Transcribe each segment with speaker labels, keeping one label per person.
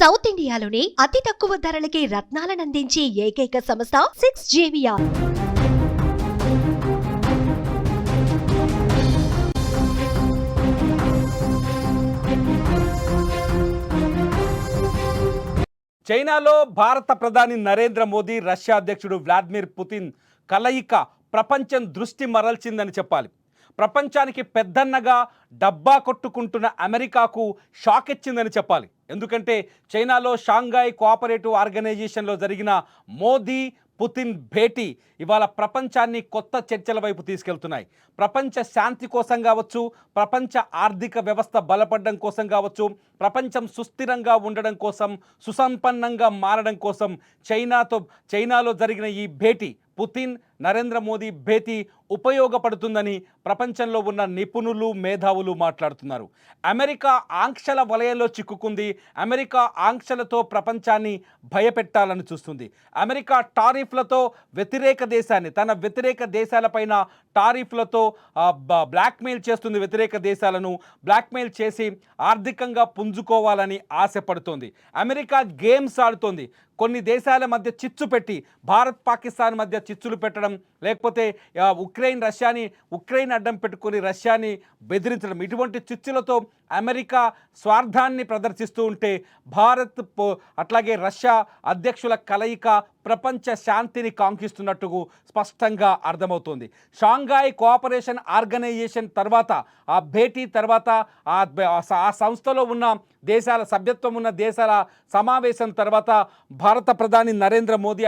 Speaker 1: South ఇండియాలోని అతి తక్కువ ధరలకి రత్నాలనందించే ఏకైక సంస్థ 6JVR.
Speaker 2: చైనాలో భారత ప్రధాని నరేంద్ర మోదీ, రష్యా అధ్యక్షుడు వ్లాదిమిర్ పుతిన్ కలయిక ప్రపంచం దృష్టి మరల్చిందని చెప్పాలి. ప్రపంచానికి పెద్దన్నగా డబ్బా కొట్టుకుంటున్న అమెరికాకు షాక్ ఇచ్చిందని చెప్పాలి. ఎందుకంటే చైనాలో షాంఘై కోఆపరేటివ్ ఆర్గనైజేషన్లో జరిగిన మోదీ పుతిన్ భేటీ ఇవాళ ప్రపంచాన్ని కొత్త చర్చల వైపు తీసుకెళ్తున్నాయి. ప్రపంచ శాంతి కోసం కావచ్చు, ప్రపంచ ఆర్థిక వ్యవస్థ బలపడడం కోసం కావచ్చు, ప్రపంచం సుస్థిరంగా ఉండడం కోసం, సుసంపన్నంగా మారడం కోసం చైనాలో జరిగిన ఈ భేటీ, పుతిన్ నరేంద్ర మోదీ భేటీ ఉపయోగపడుతుందని ప్రపంచంలో ఉన్న నిపుణులు, మేధావులు మాట్లాడుతున్నారు. అమెరికా ఆంక్షల వలయంలో చిక్కుకుంది. అమెరికా ఆంక్షలతో ప్రపంచాన్ని భయపెట్టాలని చూస్తుంది. అమెరికా టారిఫ్లతో వ్యతిరేక దేశాన్ని, తన వ్యతిరేక దేశాలపైన టారిఫ్లతో బ్లాక్మెయిల్ చేస్తుంది. వ్యతిరేక దేశాలను బ్లాక్మెయిల్ చేసి ఆర్థికంగా పుంజుకోవాలని ఆశపడుతోంది. America games ఆడుతోంది. కొన్ని దేశాల మధ్య చిచ్చు పెట్టి, భారత్ పాకిస్తాన్ మధ్య చిచ్చులు పెట్టడం, లేకపోతే ఉక్రెయిన్ అడ్డం పెట్టుకొని రష్యాని బెదిరించడం, ఇటువంటి చిచ్చులతో అమెరికా స్వార్థాన్ని ప్రదర్శిస్తూ ఉంటే, భారత్ అట్లాగే రష్యా అధ్యక్షుల కలయిక ప్రపంచ శాంతిని కాంక్షిస్తున్నట్టు స్పష్టంగా అర్థమవుతోంది. షాంఘై కోఆపరేషన్ ఆర్గనైజేషన్ తర్వాత, ఆ భేటీ తర్వాత, ఆ సంస్థలో ఉన్న దేశాల సభ్యత్వం ఉన్న దేశాల సమావేశం తర్వాత భారత ప్రధాని నరేంద్ర మోదీ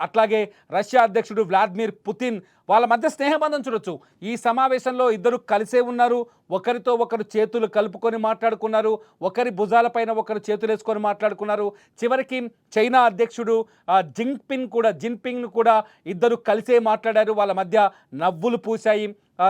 Speaker 2: అట్లాగే రష్యా అధ్యక్షుడు వ్లాదిమిర్ పుతిన్ వాళ్ళ మధ్య స్నేహబంధం చూడొచ్చు. ఈ సమావేశంలో ఇద్దరు కలిసే ఉన్నారు. ఒకరితో ఒకరు చేతులు కలుపుకొని మాట్లాడుకున్నారు. ఒకరి భుజాలపైన ఒకరు చేతులు వేసుకొని మాట్లాడుకున్నారు. చివరికి చైనా అధ్యక్షుడు జిన్పింగ్ను కూడా ఇద్దరు కలిసే మాట్లాడారు. వాళ్ళ మధ్య నవ్వులు పూశాయి.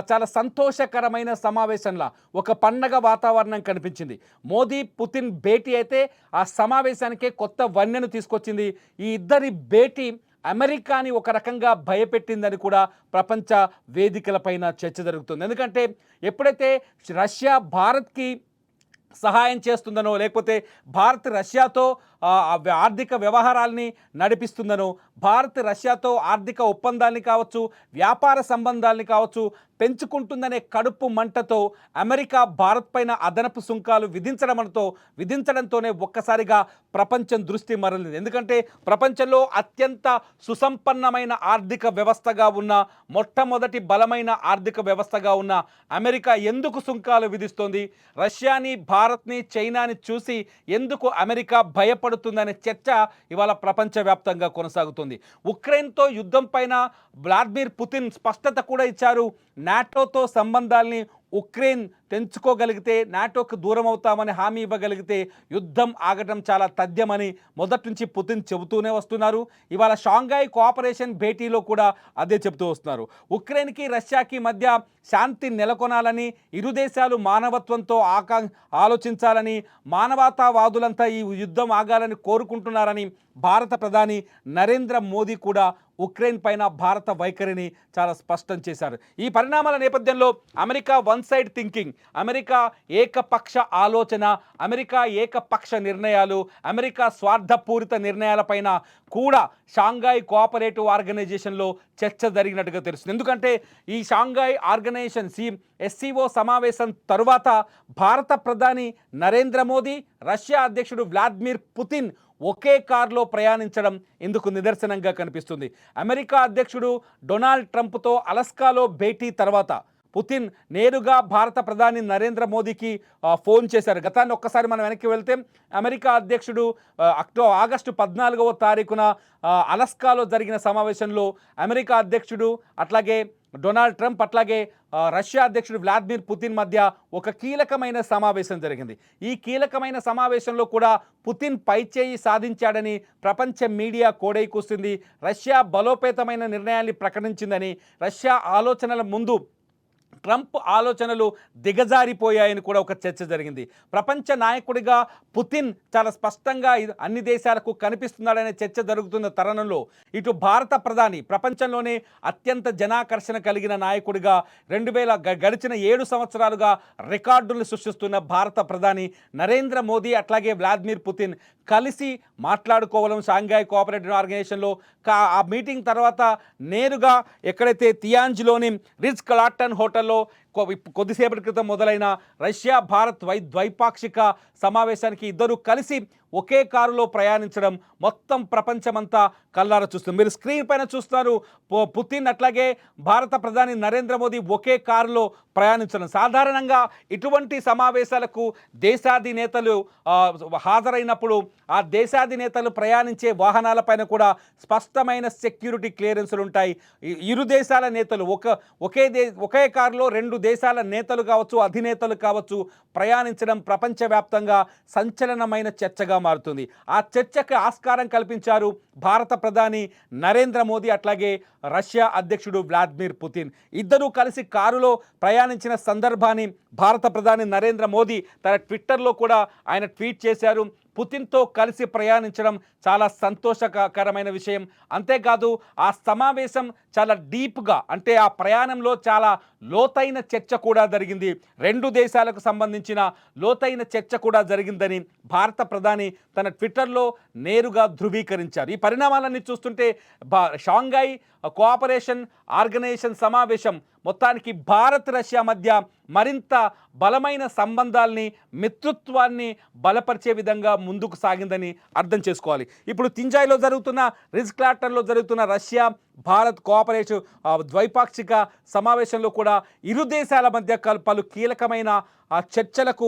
Speaker 2: చాలా సంతోషకరమైన సమావేశంలా, ఒక పండగ వాతావరణం కనిపించింది. మోదీ పుతిన్ భేటీ అయితే ఆ సమావేశానికే కొత్త వన్నెను తీసుకొచ్చింది. ఈ ఇద్దరి భేటీ అమెరికాని ఒక రకంగా భయపెట్టిందని కూడా ప్రపంచ వేదికలపైన చర్చ జరుగుతుంది. ఎందుకంటే ఎప్పుడైతే రష్యా భారత్కి సహాయం చేస్తుందనో, లేకపోతే భారత్ రష్యాతో ఆర్థిక వ్యవహారాల్ని నడిపిస్తుందనో, భారత్ రష్యాతో ఆర్థిక ఒప్పందాల్ని కావచ్చు, వ్యాపార సంబంధాల్ని కావచ్చు పెంచుకుంటుందనే కడుపు మంటతో అమెరికా భారత్ పైన అదనపు సుంకాలు విధించడంతోనే ఒక్కసారిగా ప్రపంచం దృష్టి మరలింది. ఎందుకంటే ప్రపంచంలో అత్యంత సుసంపన్నమైన ఆర్థిక వ్యవస్థగా ఉన్న, మొట్టమొదటి బలమైన ఆర్థిక వ్యవస్థగా ఉన్న అమెరికా ఎందుకు సుంకాలు విధిస్తోంది? రష్యాని, భారత్ని, చైనాని చూసి ఎందుకు అమెరికా భయపడుతుందనే చర్చ ఇవాళ ప్రపంచవ్యాప్తంగా కొనసాగుతుంది. ఉక్రెయిన్తో యుద్ధం పైన వ్లాదిమిర్ పుతిన్ స్పష్టత కూడా ఇచ్చారు. నాటోతో సంబంధాల్ని ఉక్రెయిన్ తెంచుకోగలిగితే, నాటోకి దూరం అవుతామని హామీ ఇవ్వగలిగితే యుద్ధం ఆగటం చాలా తథ్యమని మొదటి నుంచి పుతిన్ చెబుతూనే వస్తున్నారు. ఇవాళ షాంఘై కోఆపరేషన్ భేటీలో కూడా అదే చెబుతూ వస్తున్నారు. ఉక్రెయిన్కి రష్యాకి మధ్య శాంతి నెలకొనాలని, ఇరు దేశాలు మానవత్వంతో ఆలోచించాలని, మానవతావాదులంతా ఈ యుద్ధం ఆగాలని కోరుకుంటున్నారని భారత ప్రధాని నరేంద్ర మోదీ కూడా ఉక్రెయిన్ పైన భారత వైఖరిని చాలా స్పష్టం చేశారు. ఈ పరిణామాల నేపథ్యంలో America one side thinking, America ఏకపక్ష ఆలోచన, అమెరికా ఏకపక్ష నిర్ణయాలు, అమెరికా స్వార్థపూరిత నిర్ణయాలపైన కూడా షాంఘై కోఆపరేటివ్ ఆర్గనైజేషన్లో చర్చ జరిగినట్టుగా తెలుస్తుంది. ఎందుకంటే ఈ షాంఘై ఆర్గనైజేషన్ SCO సమావేశం తరువాత భారత ప్రధాని నరేంద్ర మోదీ, రష్యా అధ్యక్షుడు వ్లాదిమిర్ పుతిన్ ఒకే కారులో ప్రయాణించడం ఇందుకు నిదర్శనంగా కనిపిస్తుంది. అమెరికా అధ్యక్షుడు డొనాల్డ్ ట్రంప్తో అలస్కాలో భేటీ తర్వాత పుతిన్ నేరుగా భారత ప్రధాని నరేంద్ర మోదీకి ఫోన్ చేశారు. గతాన్ని ఒక్కసారి మనం వెనక్కి వెళ్తే, అమెరికా అధ్యక్షుడు ఆగస్టు 14వ తారీఖున అలస్కాలో జరిగిన సమావేశంలో అమెరికా అధ్యక్షుడు అట్లాగే డొనాల్డ్ ట్రంప్ అట్లాగే రష్యా అధ్యక్షుడు వ్లాదిమిర్ పుతిన్ మధ్య ఒక కీలకమైన సమావేశం జరిగింది. ఈ కీలకమైన సమావేశంలో కూడా పుతిన్ పైచేయి సాధించాడని ప్రపంచ మీడియా కోడై కూస్తుంది. రష్యా బలోపేతమైన నిర్ణయాన్ని ప్రకటించిందని, రష్యా ఆలోచనల ముందు ట్రంప్ ఆలోచనలు దిగజారిపోయాయని కూడా ఒక చర్చ జరిగింది. ప్రపంచ నాయకుడిగా పుతిన్ చాలా స్పష్టంగా అన్ని దేశాలకు కనిపిస్తున్నాడనే చర్చ జరుగుతున్న తరుణంలో ఇటు భారత ప్రధాని ప్రపంచంలోనే అత్యంత జనాకర్షణ కలిగిన నాయకుడిగా గడిచిన 7 సంవత్సరాలుగా రికార్డులు సృష్టిస్తున్న భారత ప్రధాని నరేంద్ర మోదీ అట్లాగే వ్లాదిమిర్ పుతిన్ కలిసి మాట్లాడుకోవడం షాంఘై కోఆపరేటివ్ ఆర్గనైజేషన్లో ఆ మీటింగ్ తర్వాత నేరుగా ఎక్కడైతే తియాన్జిలోని రిట్జ్ కార్లటన్ హోటల్లో కొద్దిసేపటి క్రితం మొదలైన రష్యా భారత్ ద్వైపాక్షిక సమావేశానికి ఇద్దరు కలిసి ఒకే కారులో ప్రయాణించడం మొత్తం ప్రపంచమంతా కళ్ళారా చూస్తుంది. మీరు స్క్రీన్ పైన చూస్తున్నారు పుతిన్ అట్లాగే భారత ప్రధాని నరేంద్ర మోదీ ఒకే కారులో ప్రయాణించడం. సాధారణంగా ఇటువంటి సమావేశాలకు దేశాధినేతలు హాజరైనప్పుడు ఆ దేశాధినేతలు ప్రయాణించే వాహనాలపైన కూడా స్పష్టమైన సెక్యూరిటీ క్లియరెన్సులు ఉంటాయి. ఇరు దేశాల నేతలు ఒకే కారులో 2 దేశాల నేతలు కావచ్చు అధినేతలు కావచ్చు ప్రయాణించడం ప్రపంచవ్యాప్తంగా సంచలనమైన చర్చగా మారుతుంది. ఆ చర్చకు ఆస్కారం కల్పించారు భారత ప్రధాని నరేంద్ర మోదీ అట్లాగే రష్యా అధ్యక్షుడు వ్లాదిమిర్ పుతిన్. ఇద్దరూ కలిసి కారులో ప్రయాణించిన సందర్భాన్ని భారత ప్రధాని నరేంద్ర మోదీ తన ట్విట్టర్లో కూడా ఆయన ట్వీట్ చేశారు. పుతిన్తో కలిసి ప్రయాణించడం చాలా సంతోషకరమైన విషయం. అంతేకాదు ఆ సమావేశం చాలా డీప్గా అంటే ఆ ప్రయాణంలో చాలా లోతైన చర్చ కూడా జరిగింది. 2 దేశాలకు సంబంధించిన లోతైన చర్చ కూడా జరిగిందని భారత ప్రధాని తన ట్విట్టర్లో నేరుగా ధృవీకరించారు. ఈ పరిణామాలన్నీ చూస్తుంటే షాంఘై కోఆపరేషన్ ఆర్గనైజేషన్ సమావేశం మొత్తానికి భారత్ రష్యా మధ్య మరింత బలమైన సంబంధాల్ని మిత్రత్వాన్ని బలపరిచే విధంగా ముందుకు సాగిందని అర్థం చేసుకోవాలి. ఇప్పుడు తింజాయిలో జరుగుతున్న రిట్జ్ కార్లటన్లో జరుగుతున్న రష్యా భారత్ కోఆపరేటివ్ ద్వైపాక్షిక సమావేశంలో కూడా ఇరు దేశాల మధ్య పలు కీలకమైన చర్చలకు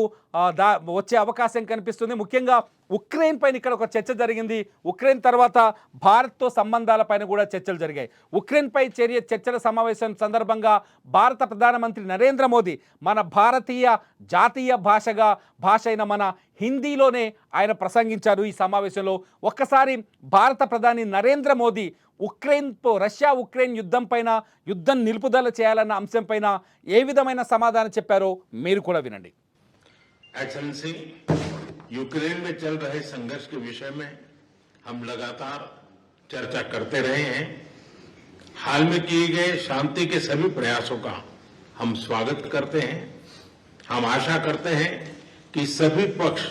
Speaker 2: వచ్చే అవకాశం కనిపిస్తుంది. ముఖ్యంగా ఉక్రెయిన్ పైన ఇక్కడ ఒక చర్చ జరిగింది. ఉక్రెయిన్ తర్వాత భారత్తో సంబంధాలపైన కూడా చర్చలు జరిగాయి. ఉక్రెయిన్పై చర్చల సమావేశం సందర్భంగా భారత ప్రధానమంత్రి నరేంద్ర మోదీ మన భారతీయ జాతీయ భాష అయిన మన హిందీలోనే ఆయన ప్రసంగించారు. ఈ సమావేశంలో ఒక్కసారి భారత ప్రధాని నరేంద్ర మోదీ రష్యా ఉక్రెయిన్ యుద్ధం నిలుపుదల చేయాలన్న అంశంపైన ఏ విధమైన సమాధానం చెప్పారో మీరు కూడా వినండి.
Speaker 3: एक्सेलेंसी, यूक्रेन में चल रहे संघर्ष के विषय में हम लगातार चर्चा करते रहे हैं. हाल में किए गए शांति के सभी प्रयासों का हम स्वागत करते हैं. हम आशा करते हैं कि सभी पक्ष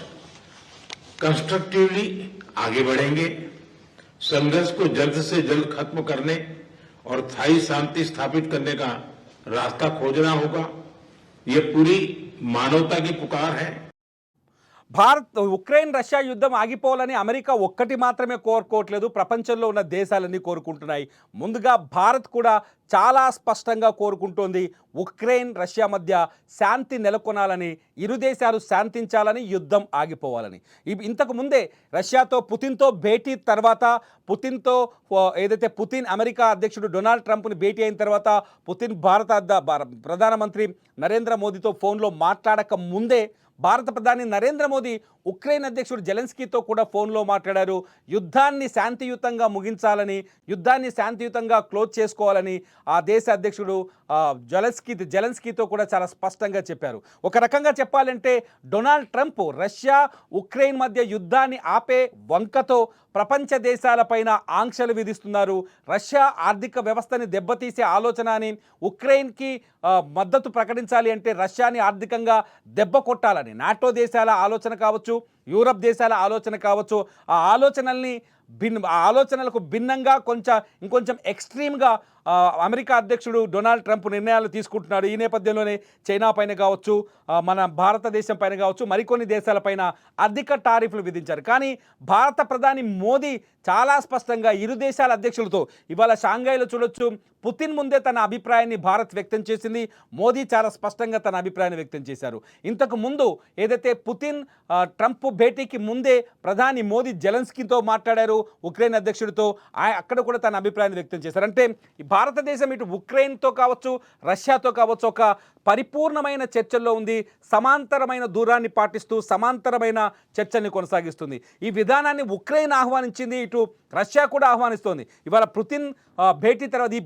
Speaker 3: कंस्ट्रक्टिवली आगे बढ़ेंगे. संघर्ष को जल्द से जल्द खत्म करने और स्थायी शांति स्थापित करने का रास्ता खोजना होगा. ये पूरी मानवता की पुकार है.
Speaker 2: ఉక్రెయిన్ రష్యా యుద్ధం ఆగిపోవాలని అమెరికా ఒక్కటి మాత్రమే కోరుకోవట్లేదు, ప్రపంచంలో ఉన్న దేశాలన్నీ కోరుకుంటున్నాయి. ముందుగా భారత్ కూడా చాలా స్పష్టంగా కోరుకుంటోంది ఉక్రెయిన్ రష్యా మధ్య శాంతి నెలకొనాలని, ఇరు దేశాలు శాంతించాలని, యుద్ధం ఆగిపోవాలని. ఇంతకు ముందే రష్యాతో పుతిన్తో భేటీ తర్వాత ఏదైతే పుతిన్ అమెరికా అధ్యక్షుడు డొనాల్డ్ ట్రంప్ని భేటీ అయిన తర్వాత పుతిన్ భారత ప్రధానమంత్రి నరేంద్ర మోదీతో ఫోన్లో మాట్లాడక ముందే భారత ప్రధాని నరేంద్ర మోదీ ఉక్రెయిన్ అధ్యక్షుడు జెలెన్స్కీతో కూడా ఫోన్లో మాట్లాడారు. యుద్ధాన్ని శాంతియుతంగా ముగించాలని, యుద్ధాన్ని శాంతియుతంగా క్లోజ్ చేసుకోవాలని ఆ దేశ అధ్యక్షుడు జెలెన్స్కీతో కూడా చాలా స్పష్టంగా చెప్పారు. ఒక రకంగా చెప్పాలంటే డొనాల్డ్ ట్రంప్ రష్యా ఉక్రెయిన్ మధ్య యుద్ధాన్ని ఆపే వంకతో ప్రపంచ దేశాలపైన ఆంక్షలు విధిస్తున్నారు. రష్యా ఆర్థిక వ్యవస్థని దెబ్బతీసే ఆలోచన అని, ఉక్రెయిన్కి మద్దతు ప్రకటించాలి అంటే రష్యాని ఆర్థికంగా దెబ్బ కొట్టాలని నాటో దేశాల ఆలోచన కావచ్చు, యూరప్ దేశాల ఆలోచన కావచ్చు, ఆ ఆలోచనలకు భిన్నంగా ఇంకొంచెం ఎక్స్ట్రీమ్గా అమెరికా అధ్యక్షుడు డొనాల్డ్ ట్రంప్ నిర్ణయాలు తీసుకుంటున్నాడు. ఈ నేపథ్యంలోనే చైనా పైన కావచ్చు, మన భారతదేశం పైన కావచ్చు, మరికొన్ని దేశాలపైన అధిక టారిఫ్లు విధించారు. కానీ భారత ప్రధాని మోదీ చాలా స్పష్టంగా ఇరు దేశాల అధ్యక్షులతో ఇవాళ షాంఘైలో చూడొచ్చు, పుతిన్ ముందే తన అభిప్రాయాన్ని భారత్ వ్యక్తం చేసింది, మోదీ చాలా స్పష్టంగా తన అభిప్రాయాన్ని వ్యక్తం చేశారు. ఇంతకు ముందు ఏదైతే పుతిన్ ట్రంప్ భేటీకి ముందే ప్రధాని మోదీ జెలెన్స్కీతో మాట్లాడారు, ఉక్రెయిన్ అధ్యక్షుడితో, అక్కడ కూడా తన అభిప్రాయాన్ని వ్యక్తం చేశారు. అంటే భారతదేశం ఇటు ఉక్రెయిన్తో కావచ్చు, రష్యాతో కావచ్చు ఒక పరిపూర్ణమైన చర్చల్లో ఉంది. సమాంతరమైన దూరాన్ని పాటిస్తూ సమాంతరమైన చర్చల్ని కొనసాగిస్తుంది. ఈ విధానాన్ని ఉక్రెయిన్ ఆహ్వానించింది, ఇటు రష్యా కూడా ఆహ్వానిస్తోంది. ఇవాళ పుతిన్ భేటీ తర్వాత ఈ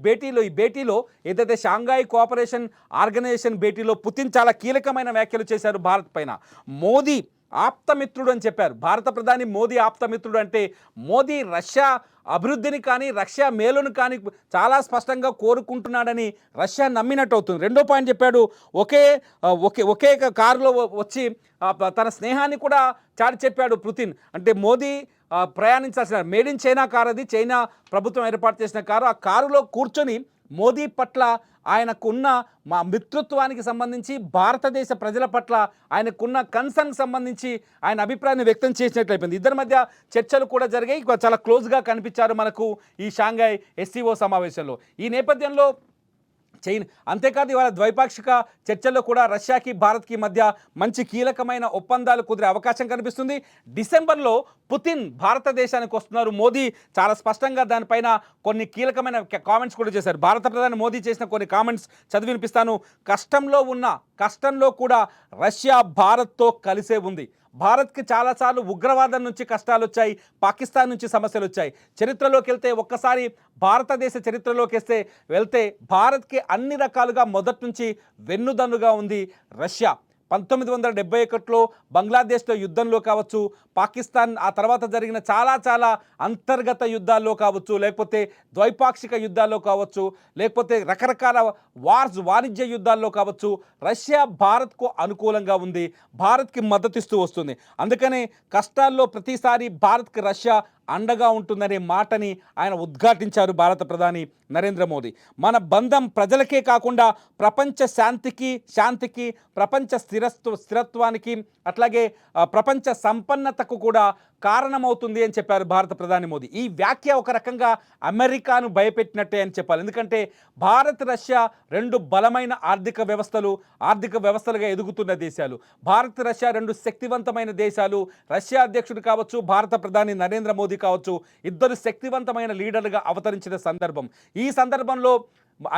Speaker 2: భేటీలో ఏదైతే షాంఘాయ్ కోఆపరేషన్ ఆర్గనైజేషన్ భేటీలో పుతిన్ చాలా కీలకమైన వ్యాఖ్యలు చేశారు భారత్ పైన. మోదీ ఆప్తమిత్రుడు అని చెప్పారు. భారత ప్రధాని మోదీ ఆప్తమిత్రుడు అంటే మోదీ రష్యా అభివృద్ధిని కానీ రష్యా మేలును కానీ చాలా స్పష్టంగా కోరుకుంటున్నాడని రష్యా నమ్మినట్టు అవుతుంది. రెండో పాయింట్ చెప్పాడు, ఒకే కారులో వచ్చి తన స్నేహాన్ని కూడా చాటి చెప్పాడు పుతిన్. అంటే మోదీ ప్రయాణించాల్సిన మేడ్ ఇన్ చైనా కారు, అది చైనా ప్రభుత్వం ఏర్పాటు చేసిన కారు. ఆ కారులో కూర్చొని మోదీ పట్ల ఆయనకున్న మా మిత్రత్వానికి సంబంధించి భారతదేశ ప్రజల పట్ల ఆయనకున్న కన్సర్న్కి సంబంధించి ఆయన అభిప్రాయాన్ని వ్యక్తం చేసినట్లయిపోయింది. ఇద్దరి మధ్య చర్చలు కూడా జరిగాయి, చాలా క్లోజ్గా కనిపించారు మనకు ఈ షాంఘాయ్ ఎస్సీఓ సమావేశంలో. ఈ నేపథ్యంలో అంతేకాదు ఇవాళ ద్వైపాక్షిక చర్చల్లో కూడా రష్యాకి భారత్కి మధ్య మంచి కీలకమైన ఒప్పందాలు కుదిరే అవకాశం కనిపిస్తుంది. డిసెంబర్లో పుతిన్ భారతదేశానికి వస్తున్నారు. మోదీ చాలా స్పష్టంగా దానిపైన కొన్ని కీలకమైన కామెంట్స్ కూడా చేశారు. భారత ప్రధాని మోదీ చేసిన కొన్ని కామెంట్స్ చదివి వినిపిస్తాను. కష్టంలో కూడా రష్యా భారత్తో కలిసే ఉంది. భారత్కి చాలాసార్లు ఉగ్రవాదం నుంచి కష్టాలు వచ్చాయి, పాకిస్తాన్ నుంచి సమస్యలు వచ్చాయి. చరిత్రలోకి వెళ్తే ఒక్కసారి భారతదేశ చరిత్రలోకి వెళ్తే భారత్కి అన్ని రకాలుగా మొదటి నుంచి వెన్నుదన్నుగా ఉంది రష్యా. 1971లో బంగ్లాదేశ్తో యుద్ధంలో కావచ్చు, పాకిస్తాన్ ఆ తర్వాత జరిగిన చాలా అంతర్గత యుద్ధాల్లో కావచ్చు, లేకపోతే ద్వైపాక్షిక యుద్ధాల్లో కావచ్చు, లేకపోతే రకరకాల వాణిజ్య యుద్ధాల్లో కావచ్చు, రష్యా భారత్కు అనుకూలంగా ఉంది, భారత్కి మద్దతిస్తూ వస్తుంది. అందుకనే కష్టాల్లో ప్రతిసారి భారత్కి రష్యా అండగా ఉంటుందనే మాటని ఆయన ఉద్ఘాటించారు భారత ప్రధాని నరేంద్ర మోదీ. మన బంధం ప్రజలకే కాకుండా ప్రపంచ శాంతికి ప్రపంచ స్థిరత్వానికి అట్లాగే ప్రపంచ సంపన్నతకు కూడా కారణమవుతుంది అని చెప్పారు భారత ప్రధాని మోదీ. ఈ వ్యాఖ్య ఒక రకంగా అమెరికాను భయపెట్టినట్టే అని చెప్పాలి. ఎందుకంటే భారత్ రష్యా రెండు బలమైన ఆర్థిక వ్యవస్థలుగా ఎదుగుతున్న దేశాలు. భారత్ రష్యా రెండు శక్తివంతమైన దేశాలు. రష్యా అధ్యక్షుడు కావచ్చు, భారత ప్రధాని నరేంద్ర మోదీ కావచ్చు, ఇద్దరు శక్తివంతమైన లీడర్లుగా అవతరించిన సందర్భం. ఈ సందర్భంలో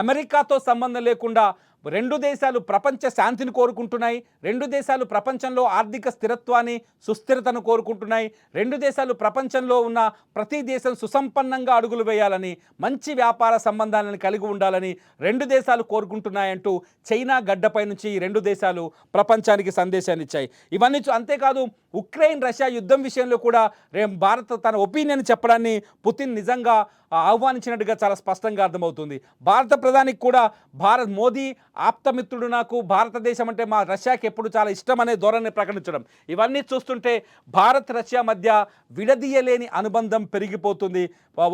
Speaker 2: అమెరికాతో సంబంధం లేకుండా రెండు దేశాలు ప్రపంచ శాంతిని కోరుకుంటున్నాయి, రెండు దేశాలు ప్రపంచంలో ఆర్థిక స్థిరత్వాన్ని సుస్థిరతను కోరుకుంటున్నాయి, రెండు దేశాలు ప్రపంచంలో ఉన్న ప్రతి దేశం సుసంపన్నంగా అడుగులు వేయాలని, మంచి వ్యాపార సంబంధాలను కలిగి ఉండాలని రెండు దేశాలు కోరుకుంటున్నాయంటూ చైనా గడ్డపై నుంచి ఈ రెండు దేశాలు ప్రపంచానికి సందేశాన్ని ఇచ్చాయి. ఇవన్నీ అంతేకాదు ఉక్రెయిన్ రష్యా యుద్ధం విషయంలో కూడా భారత్ తన ఒపీనియన్ చెప్పడాన్ని పుతిన్ నిజంగా ఆహ్వానించినట్టుగా చాలా స్పష్టంగా అర్థమవుతుంది. భారత ప్రధానికి కూడా మోదీ ఆప్తమిత్రుడు, నాకు భారతదేశం అంటే మా రష్యాకి ఎప్పుడు చాలా ఇష్టం అనే ధోరణి ప్రకటించడం, ఇవన్నీ చూస్తుంటే భారత్ రష్యా మధ్య విడదీయలేని అనుబంధం పెరిగిపోతుంది.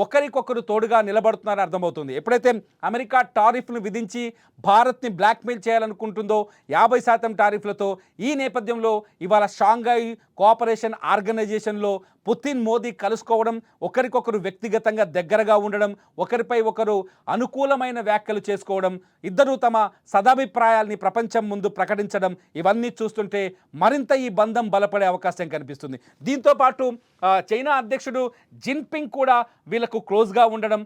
Speaker 2: ఒకరికొకరు తోడుగా నిలబడుతున్నారని అర్థమవుతుంది. ఎప్పుడైతే అమెరికా టారిఫ్ను విధించి భారత్ని బ్లాక్మెయిల్ చేయాలనుకుంటుందో 50% టారిఫ్లతో, ఈ నేపథ్యంలో ఇవాళ షాంఘాయ్ కోఆపరేషన్ ఆర్గనైజేషన్లో పుతిన్ మోదీ కలుసుకోవడం, ఒకరికొకరు వ్యక్తిగతంగా దగ్గరగా ఉండడం, ఒకరిపై ఒకరు అనుకూలమైన వ్యాఖ్యలు చేసుకోవడం, ఇద్దరూ తమ సదాభిప్రాయాల్ని ప్రపంచం ముందు ప్రకటించడం, ఇవన్నీ చూస్తుంటే మరింత ఈ బంధం బలపడే అవకాశం కనిపిస్తుంది. దీంతోపాటు చైనా అధ్యక్షుడు జిన్పింగ్ కూడా వీళ్ళకు క్లోజ్గా ఉండడం,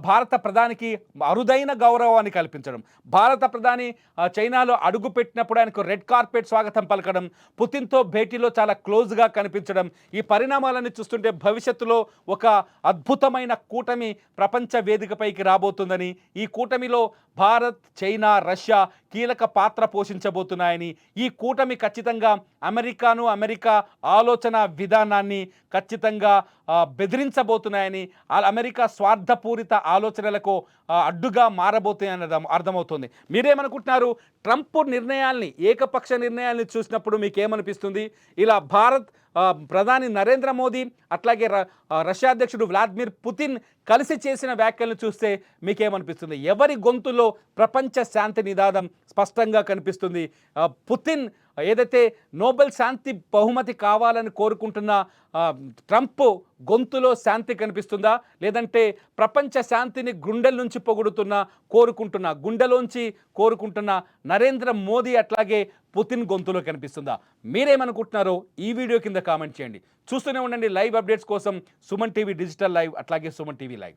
Speaker 2: భారత ప్రధానికి అరుదైన గౌరవాన్ని కల్పించడం, భారత ప్రధాని చైనాలో అడుగు పెట్టినప్పుడు ఆయనకు రెడ్ కార్పెట్ స్వాగతం పలకడం, పుతిన్తో భేటీలో చాలా క్లోజ్గా కనిపించడం, ఈ పరిణామాలను చూస్తుంటే భవిష్యత్తులో ఒక అద్భుతమైన కూటమి ప్రపంచ వేదికపైకి రాబోతుందని, ఈ కూటమిలో భారత్, చైనా, రష్యా కీలక పాత్ర పోషించబోతున్నాయని, ఈ కూటమి ఖచ్చితంగా అమెరికా ఆలోచన విధానాన్ని ఖచ్చితంగా బెదిరించబోతున్నాయని, అమెరికా స్వార్థపూరిత ఆలోచనలకు అడ్డుగా మారబోతున్నాయని అర్థమవుతుంది. మీరేమనుకుంటున్నారు? ట్రంప్ నిర్ణయాల్ని, ఏకపక్ష నిర్ణయాల్ని చూసినప్పుడు మీకేమనిపిస్తుంది? ఇలా భారత్ ప్రధాని నరేంద్ర మోదీ అట్లాగే రష్యా అధ్యక్షుడు వ్లాదిమిర్ పుతిన్ కలిసి చేసిన వ్యాఖ్యలను చూస్తే మీకేమనిపిస్తుంది? ఎవరి గొంతులో ప్రపంచ శాంతి నినాదం స్పష్టంగా కనిపిస్తుంది? పుతిన్ ఏదైతే నోబెల్ శాంతి బహుమతి కావాలని కోరుకుంటున్న ట్రంప్ గొంతులో శాంతి కనిపిస్తుందా, లేదంటే ప్రపంచ శాంతిని గుండెల్లోంచి గుండెలోంచి కోరుకుంటున్న నరేంద్ర మోదీ అట్లాగే పుతిన్ గొంతులో కనిపిస్తుందా? మీరేమనుకుంటున్నారో ఈ వీడియో కింద కామెంట్ చేయండి. చూస్తూనే ఉండండి లైవ్ అప్డేట్స్ కోసం సుమన్ టీవీ డిజిటల్ లైవ్ అట్లాగే సుమన్ టీవీ లైవ్.